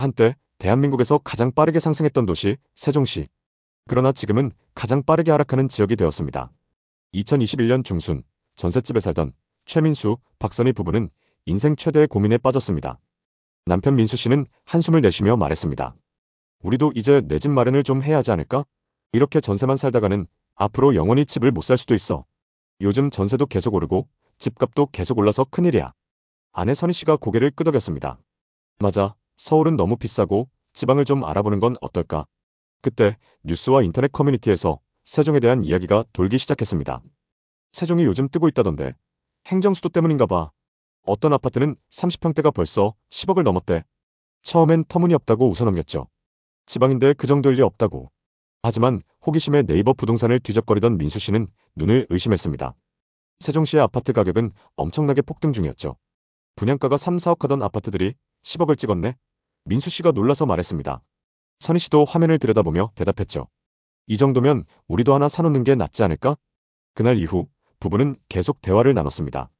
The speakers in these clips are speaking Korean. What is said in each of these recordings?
한때 대한민국에서 가장 빠르게 상승했던 도시 세종시. 그러나 지금은 가장 빠르게 하락하는 지역이 되었습니다. 2021년 중순 전셋집에 살던 최민수, 박선희 부부는 인생 최대의 고민에 빠졌습니다. 남편 민수 씨는 한숨을 내쉬며 말했습니다. 우리도 이제 내 집 마련을 좀 해야 하지 않을까? 이렇게 전세만 살다가는 앞으로 영원히 집을 못 살 수도 있어. 요즘 전세도 계속 오르고 집값도 계속 올라서 큰일이야. 아내 선희 씨가 고개를 끄덕였습니다. 맞아, 서울은 너무 비싸고 지방을 좀 알아보는 건 어떨까? 그때 뉴스와 인터넷 커뮤니티에서 세종에 대한 이야기가 돌기 시작했습니다. 세종이 요즘 뜨고 있다던데. 행정수도 때문인가 봐. 어떤 아파트는 30평대가 벌써 10억을 넘었대. 처음엔 터무니없다고 웃어넘겼죠. 지방인데 그 정도일 리 없다고. 하지만 호기심에 네이버 부동산을 뒤적거리던 민수 씨는 눈을 의심했습니다. 세종시의 아파트 가격은 엄청나게 폭등 중이었죠. 분양가가 3, 4억 하던 아파트들이 10억을 찍었네. 민수 씨가 놀라서 말했습니다. 선희 씨도 화면을 들여다보며 대답했죠. 이 정도면 우리도 하나 사놓는 게 낫지 않을까? 그날 이후 부부는 계속 대화를 나눴습니다.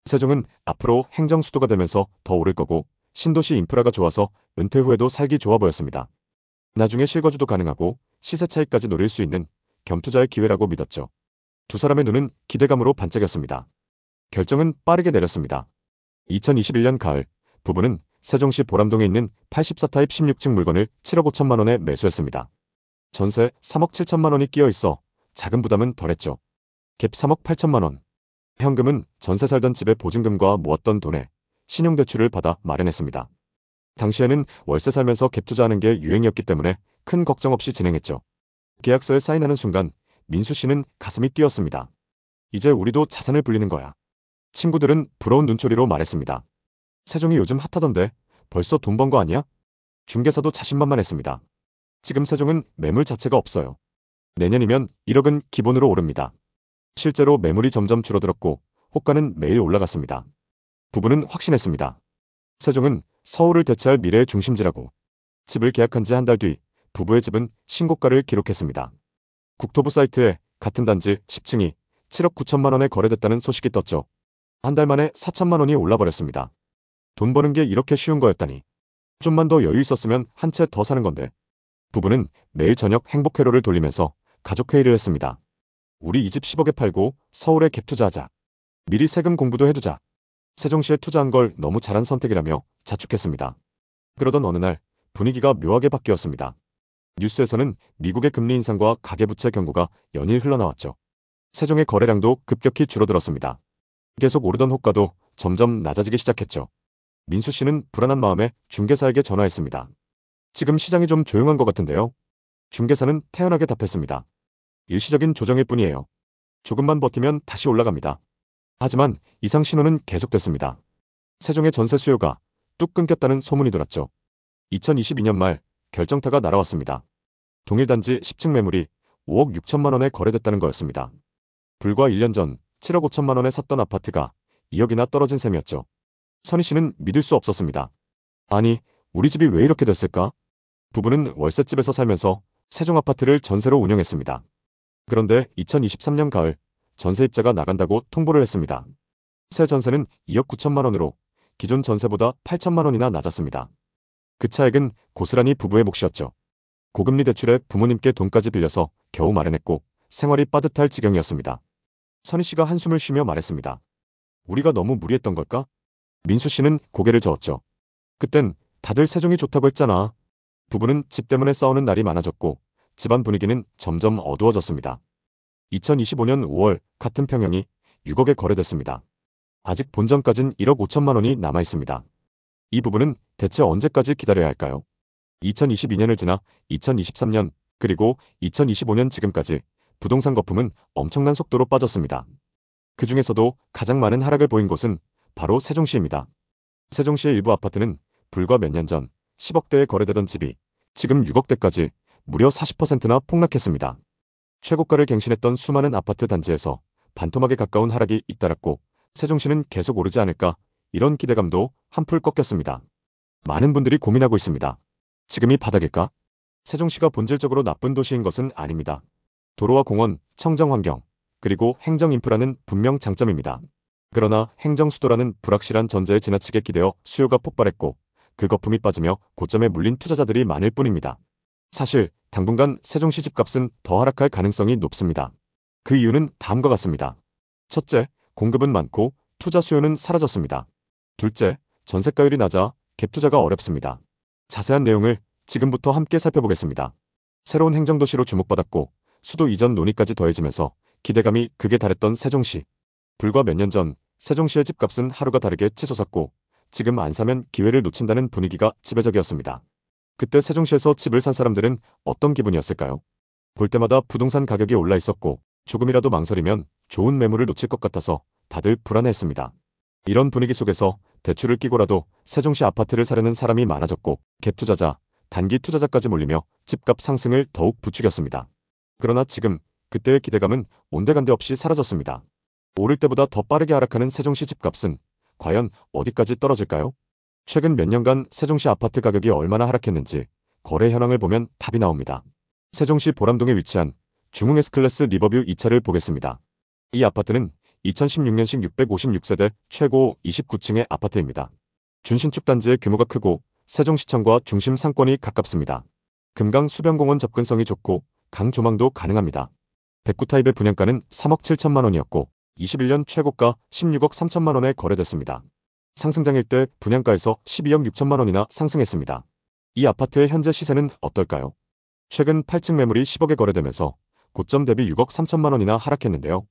세종은 앞으로 행정수도가 되면서 더 오를 거고 신도시 인프라가 좋아서 은퇴 후에도 살기 좋아 보였습니다. 나중에 실거주도 가능하고 시세 차익까지 노릴 수 있는 겸투자의 기회라고 믿었죠. 두 사람의 눈은 기대감으로 반짝였습니다. 결정은 빠르게 내렸습니다. 2021년 가을 부부는 세종시 보람동에 있는 84타입 16층 물건을 7억 5천만 원에 매수했습니다. 전세 3억 7천만 원이 끼어 있어 작은 부담은 덜했죠. 갭 3억 8천만 원. 현금은 전세 살던 집의 보증금과 모았던 돈에 신용대출을 받아 마련했습니다. 당시에는 월세 살면서 갭 투자하는 게 유행이었기 때문에 큰 걱정 없이 진행했죠. 계약서에 사인하는 순간 민수 씨는 가슴이 뛰었습니다. 이제 우리도 자산을 불리는 거야. 친구들은 부러운 눈초리로 말했습니다. 세종이 요즘 핫하던데 벌써 돈 번 거 아니야? 중개사도 자신만만했습니다. 지금 세종은 매물 자체가 없어요. 내년이면 1억은 기본으로 오릅니다. 실제로 매물이 점점 줄어들었고 호가는 매일 올라갔습니다. 부부는 확신했습니다. 세종은 서울을 대체할 미래의 중심지라고. 집을 계약한 지 한 달 뒤 부부의 집은 신고가를 기록했습니다. 국토부 사이트에 같은 단지 10층이 7억 9천만 원에 거래됐다는 소식이 떴죠. 한 달 만에 4천만 원이 올라버렸습니다. 돈 버는 게 이렇게 쉬운 거였다니. 좀만 더 여유 있었으면 한 채 더 사는 건데. 부부는 매일 저녁 행복회로를 돌리면서 가족회의를 했습니다. 우리 이 집 10억에 팔고 서울에 갭 투자하자. 미리 세금 공부도 해두자. 세종시에 투자한 걸 너무 잘한 선택이라며 자축했습니다. 그러던 어느 날 분위기가 묘하게 바뀌었습니다. 뉴스에서는 미국의 금리 인상과 가계부채 경고가 연일 흘러나왔죠. 세종의 거래량도 급격히 줄어들었습니다. 계속 오르던 호가도 점점 낮아지기 시작했죠. 민수 씨는 불안한 마음에 중개사에게 전화했습니다. 지금 시장이 좀 조용한 것 같은데요. 중개사는 태연하게 답했습니다. 일시적인 조정일 뿐이에요. 조금만 버티면 다시 올라갑니다. 하지만 이상 신호는 계속됐습니다. 세종의 전세 수요가 뚝 끊겼다는 소문이 돌았죠. 2022년 말 결정타가 날아왔습니다. 동일 단지 10층 매물이 5억 6천만 원에 거래됐다는 거였습니다. 불과 1년 전 7억 5천만 원에 샀던 아파트가 2억이나 떨어진 셈이었죠. 선희 씨는 믿을 수 없었습니다. 아니, 우리 집이 왜 이렇게 됐을까? 부부는 월세집에서 살면서 세종 아파트를 전세로 운영했습니다. 그런데 2023년 가을 전세입자가 나간다고 통보를 했습니다. 새 전세는 2억 9천만 원으로 기존 전세보다 8천만 원이나 낮았습니다. 그 차액은 고스란히 부부의 몫이었죠. 고금리 대출에 부모님께 돈까지 빌려서 겨우 마련했고 생활이 빠듯할 지경이었습니다. 선희 씨가 한숨을 쉬며 말했습니다. 우리가 너무 무리했던 걸까? 민수 씨는 고개를 저었죠. 그땐 다들 세종이 좋다고 했잖아. 부부는 집 때문에 싸우는 날이 많아졌고 집안 분위기는 점점 어두워졌습니다. 2025년 5월 같은 평형이 6억에 거래됐습니다. 아직 본전까진 1억 5천만 원이 남아있습니다. 이 부부는 대체 언제까지 기다려야 할까요? 2022년을 지나 2023년 그리고 2025년 지금까지 부동산 거품은 엄청난 속도로 빠졌습니다. 그 중에서도 가장 많은 하락을 보인 곳은 바로 세종시입니다. 세종시의 일부 아파트는 불과 몇 년 전 10억대에 거래되던 집이 지금 6억대까지 무려 40%나 폭락했습니다. 최고가를 갱신했던 수많은 아파트 단지에서 반토막에 가까운 하락이 잇따랐고 세종시는 계속 오르지 않을까 이런 기대감도 한풀 꺾였습니다. 많은 분들이 고민하고 있습니다. 지금이 바닥일까? 세종시가 본질적으로 나쁜 도시인 것은 아닙니다. 도로와 공원, 청정환경, 그리고 행정 인프라는 분명 장점입니다. 그러나 행정수도라는 불확실한 전제에 지나치게 기대어 수요가 폭발했고 그 거품이 빠지며 고점에 물린 투자자들이 많을 뿐입니다. 사실 당분간 세종시 집값은 더 하락할 가능성이 높습니다. 그 이유는 다음과 같습니다. 첫째, 공급은 많고 투자 수요는 사라졌습니다. 둘째, 전세가율이 낮아 갭 투자가 어렵습니다. 자세한 내용을 지금부터 함께 살펴보겠습니다. 새로운 행정도시로 주목받았고 수도 이전 논의까지 더해지면서 기대감이 극에 달했던 세종시. 불과 몇 년 전 세종시의 집값은 하루가 다르게 치솟았고 지금 안 사면 기회를 놓친다는 분위기가 지배적이었습니다. 그때 세종시에서 집을 산 사람들은 어떤 기분이었을까요? 볼 때마다 부동산 가격이 올라 있었고 조금이라도 망설이면 좋은 매물을 놓칠 것 같아서 다들 불안해했습니다. 이런 분위기 속에서 대출을 끼고라도 세종시 아파트를 사려는 사람이 많아졌고 갭 투자자, 단기 투자자까지 몰리며 집값 상승을 더욱 부추겼습니다. 그러나 지금 그때의 기대감은 온데간데 없이 사라졌습니다. 오를 때보다 더 빠르게 하락하는 세종시 집값은 과연 어디까지 떨어질까요? 최근 몇 년간 세종시 아파트 가격이 얼마나 하락했는지 거래 현황을 보면 답이 나옵니다. 세종시 보람동에 위치한 중흥 S클래스 리버뷰 2차를 보겠습니다. 이 아파트는 2016년식 656세대 최고 29층의 아파트입니다. 준신축 단지의 규모가 크고 세종시청과 중심 상권이 가깝습니다. 금강 수변공원 접근성이 좋고 강 조망도 가능합니다. 109 타입의 분양가는 3억 7천만 원이었고 21년 최고가 16억 3천만 원에 거래됐습니다. 상승장일 때 분양가에서 12억 6천만 원이나 상승했습니다. 이 아파트의 현재 시세는 어떨까요? 최근 8층 매물이 10억에 거래되면서 고점 대비 6억 3천만 원이나 하락했는데요.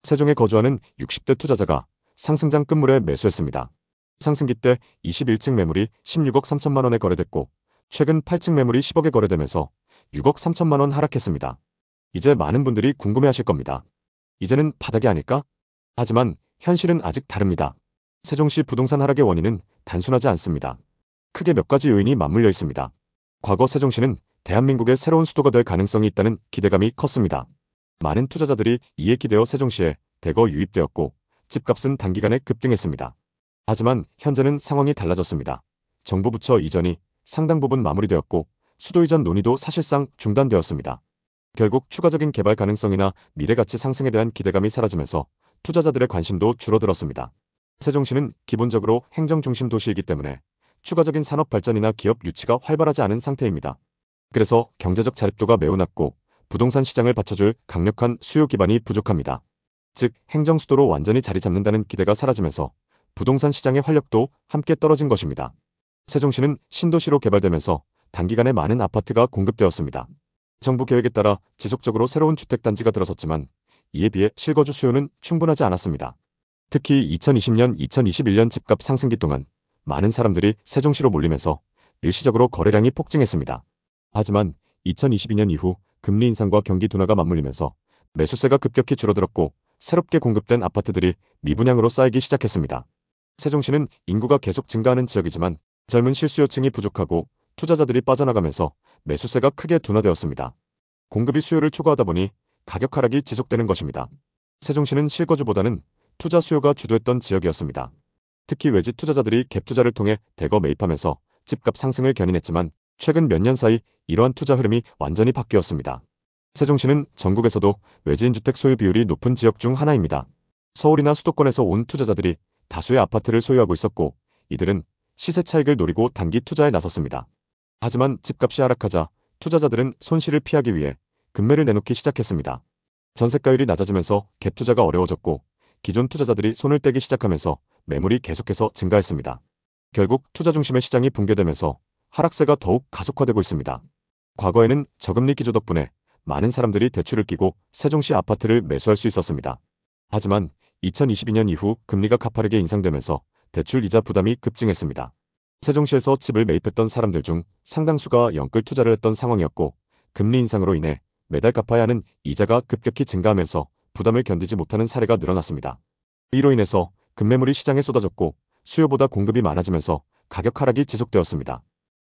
세종에 거주하는 60대 투자자가 상승장 끝물에 매수했습니다. 상승기 때 21층 매물이 16억 3천만 원에 거래됐고 최근 8층 매물이 10억에 거래되면서 6억 3천만 원 하락했습니다. 이제 많은 분들이 궁금해하실 겁니다. 이제는 바닥이 아닐까? 하지만 현실은 아직 다릅니다. 세종시 부동산 하락의 원인은 단순하지 않습니다. 크게 몇 가지 요인이 맞물려 있습니다. 과거 세종시는 대한민국의 새로운 수도가 될 가능성이 있다는 기대감이 컸습니다. 많은 투자자들이 이에 기대어 세종시에 대거 유입되었고 집값은 단기간에 급등했습니다. 하지만 현재는 상황이 달라졌습니다. 정부 부처 이전이 상당 부분 마무리되었고 수도 이전 논의도 사실상 중단되었습니다. 결국 추가적인 개발 가능성이나 미래 가치 상승에 대한 기대감이 사라지면서 투자자들의 관심도 줄어들었습니다. 세종시는 기본적으로 행정 중심 도시이기 때문에 추가적인 산업 발전이나 기업 유치가 활발하지 않은 상태입니다. 그래서 경제적 자립도가 매우 낮고 부동산 시장을 받쳐줄 강력한 수요 기반이 부족합니다. 즉 행정 수도로 완전히 자리 잡는다는 기대가 사라지면서 부동산 시장의 활력도 함께 떨어진 것입니다. 세종시는 신도시로 개발되면서 단기간에 많은 아파트가 공급되었습니다. 정부 계획에 따라 지속적으로 새로운 주택단지가 들어섰지만 이에 비해 실거주 수요는 충분하지 않았습니다. 특히 2020년, 2021년 집값 상승기 동안 많은 사람들이 세종시로 몰리면서 일시적으로 거래량이 폭증했습니다. 하지만 2022년 이후 금리 인상과 경기 둔화가 맞물리면서 매수세가 급격히 줄어들었고 새롭게 공급된 아파트들이 미분양으로 쌓이기 시작했습니다. 세종시는 인구가 계속 증가하는 지역이지만 젊은 실수요층이 부족하고 투자자들이 빠져나가면서 매수세가 크게 둔화되었습니다. 공급이 수요를 초과하다 보니 가격 하락이 지속되는 것입니다. 세종시는 실거주보다는 투자 수요가 주도했던 지역이었습니다. 특히 외지 투자자들이 갭 투자를 통해 대거 매입하면서 집값 상승을 견인했지만 최근 몇 년 사이 이러한 투자 흐름이 완전히 바뀌었습니다. 세종시는 전국에서도 외지인 주택 소유 비율이 높은 지역 중 하나입니다. 서울이나 수도권에서 온 투자자들이 다수의 아파트를 소유하고 있었고 이들은 시세 차익을 노리고 단기 투자에 나섰습니다. 하지만 집값이 하락하자 투자자들은 손실을 피하기 위해 급매를 내놓기 시작했습니다. 전세가율이 낮아지면서 갭 투자가 어려워졌고 기존 투자자들이 손을 떼기 시작하면서 매물이 계속해서 증가했습니다. 결국 투자 중심의 시장이 붕괴되면서 하락세가 더욱 가속화되고 있습니다. 과거에는 저금리 기조 덕분에 많은 사람들이 대출을 끼고 세종시 아파트를 매수할 수 있었습니다. 하지만 2022년 이후 금리가 가파르게 인상되면서 대출 이자 부담이 급증했습니다. 세종시에서 집을 매입했던 사람들 중 상당수가 영끌 투자를 했던 상황이었고 금리 인상으로 인해 매달 갚아야 하는 이자가 급격히 증가하면서 부담을 견디지 못하는 사례가 늘어났습니다. 이로 인해서 급매물이 시장에 쏟아졌고 수요보다 공급이 많아지면서 가격 하락이 지속되었습니다.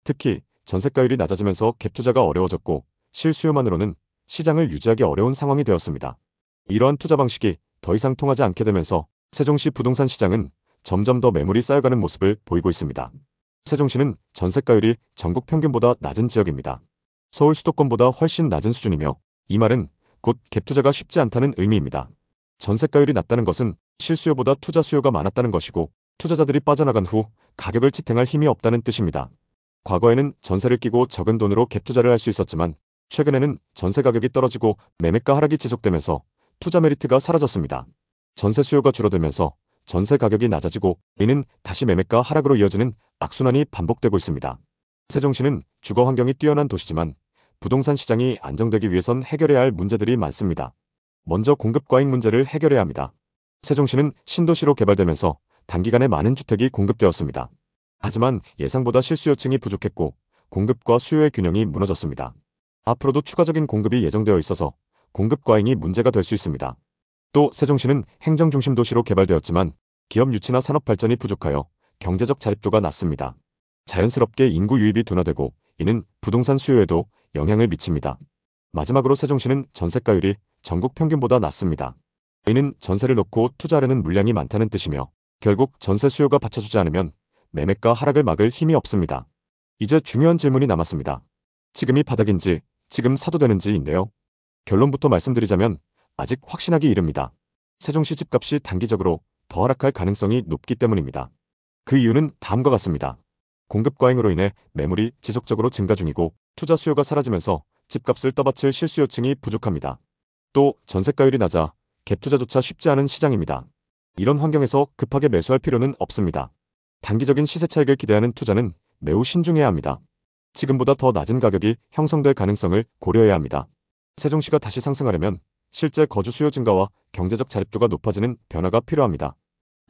특히 전세가율이 낮아지면서 갭 투자가 어려워졌고 실수요만으로는 시장을 유지하기 어려운 상황이 되었습니다. 이러한 투자 방식이 더 이상 통하지 않게 되면서 세종시 부동산 시장은 점점 더 매물이 쌓여가는 모습을 보이고 있습니다. 세종시는 전세가율이 전국 평균보다 낮은 지역입니다. 서울 수도권보다 훨씬 낮은 수준이며 이 말은 곧 갭 투자가 쉽지 않다는 의미입니다. 전세가율이 낮다는 것은 실수요보다 투자 수요가 많았다는 것이고 투자자들이 빠져나간 후 가격을 지탱할 힘이 없다는 뜻입니다. 과거에는 전세를 끼고 적은 돈으로 갭 투자를 할 수 있었지만 최근에는 전세 가격이 떨어지고 매매가 하락이 지속되면서 투자 메리트가 사라졌습니다. 전세 수요가 줄어들면서 전세 가격이 낮아지고 이는 다시 매매가 하락으로 이어지는 악순환이 반복되고 있습니다. 세종시는 주거 환경이 뛰어난 도시지만 부동산 시장이 안정되기 위해선 해결해야 할 문제들이 많습니다. 먼저 공급 과잉 문제를 해결해야 합니다. 세종시는 신도시로 개발되면서 단기간에 많은 주택이 공급되었습니다. 하지만 예상보다 실수요층이 부족했고 공급과 수요의 균형이 무너졌습니다. 앞으로도 추가적인 공급이 예정되어 있어서 공급 과잉이 문제가 될 수 있습니다. 또 세종시는 행정중심 도시로 개발되었지만 기업 유치나 산업 발전이 부족하여 경제적 자립도가 낮습니다. 자연스럽게 인구 유입이 둔화되고 이는 부동산 수요에도 영향을 미칩니다. 마지막으로 세종시는 전세가율이 전국 평균보다 낮습니다. 이는 전세를 놓고 투자하려는 물량이 많다는 뜻이며 결국 전세 수요가 받쳐주지 않으면 매매가 하락을 막을 힘이 없습니다. 이제 중요한 질문이 남았습니다. 지금이 바닥인지 지금 사도 되는지인데요. 결론부터 말씀드리자면 아직 확신하기 이릅니다. 세종시 집값이 단기적으로 더 하락할 가능성이 높기 때문입니다. 그 이유는 다음과 같습니다. 공급 과잉으로 인해 매물이 지속적으로 증가 중이고 투자 수요가 사라지면서 집값을 떠받칠 실수요층이 부족합니다. 또 전세가율이 낮아 갭 투자조차 쉽지 않은 시장입니다. 이런 환경에서 급하게 매수할 필요는 없습니다. 단기적인 시세 차익을 기대하는 투자는 매우 신중해야 합니다. 지금보다 더 낮은 가격이 형성될 가능성을 고려해야 합니다. 세종시가 다시 상승하려면 실제 거주 수요 증가와 경제적 자립도가 높아지는 변화가 필요합니다.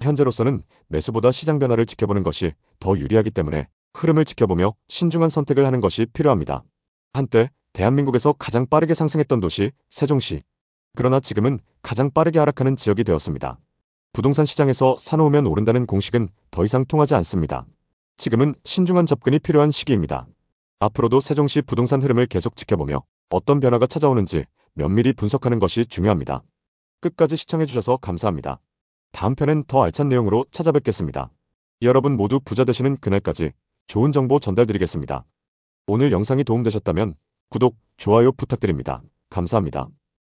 현재로서는 매수보다 시장 변화를 지켜보는 것이 더 유리하기 때문에 흐름을 지켜보며 신중한 선택을 하는 것이 필요합니다. 한때 대한민국에서 가장 빠르게 상승했던 도시 세종시. 그러나 지금은 가장 빠르게 하락하는 지역이 되었습니다. 부동산 시장에서 사놓으면 오른다는 공식은 더 이상 통하지 않습니다. 지금은 신중한 접근이 필요한 시기입니다. 앞으로도 세종시 부동산 흐름을 계속 지켜보며 어떤 변화가 찾아오는지 면밀히 분석하는 것이 중요합니다. 끝까지 시청해주셔서 감사합니다. 다음 편엔 더 알찬 내용으로 찾아뵙겠습니다. 여러분 모두 부자 되시는 그날까지 좋은 정보 전달드리겠습니다. 오늘 영상이 도움되셨다면 구독, 좋아요 부탁드립니다. 감사합니다.